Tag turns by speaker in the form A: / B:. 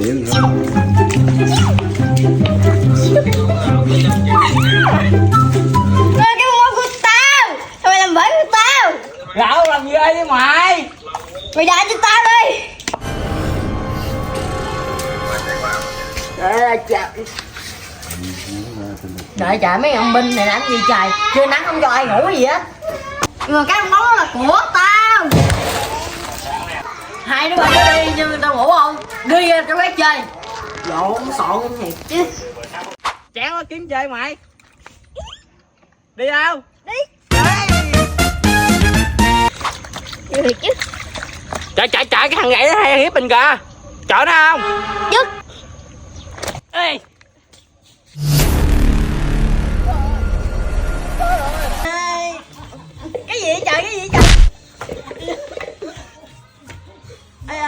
A: miệng rồi.
B: Cái mông của tao, sao mày làm bể của tao?
C: Lão làm gì đây với mày?
B: Mày đá cho tao đi.
D: Trời trời, mấy ông binh này làm gì trời? Chưa nắng không cho ai ngủ gì á.
B: Nhưng mà cái món đó là của tao.
D: Hai đứa bay đi nhưng tao ngủ không? Đi ra cho bác chơi. Lộn xộn thiệt chứ.
C: Chén nó kiếm chơi mày. Đi đâu?
B: Đi.
C: Đi.
B: Được chứ.
C: Chạy chạy chạy, cái thằng gậy nó hay hiếp mình kìa. Chở nó không?
B: Dứt.
C: Ê.
D: Cái gì vậy trời, cái gì vậy trời?
A: What?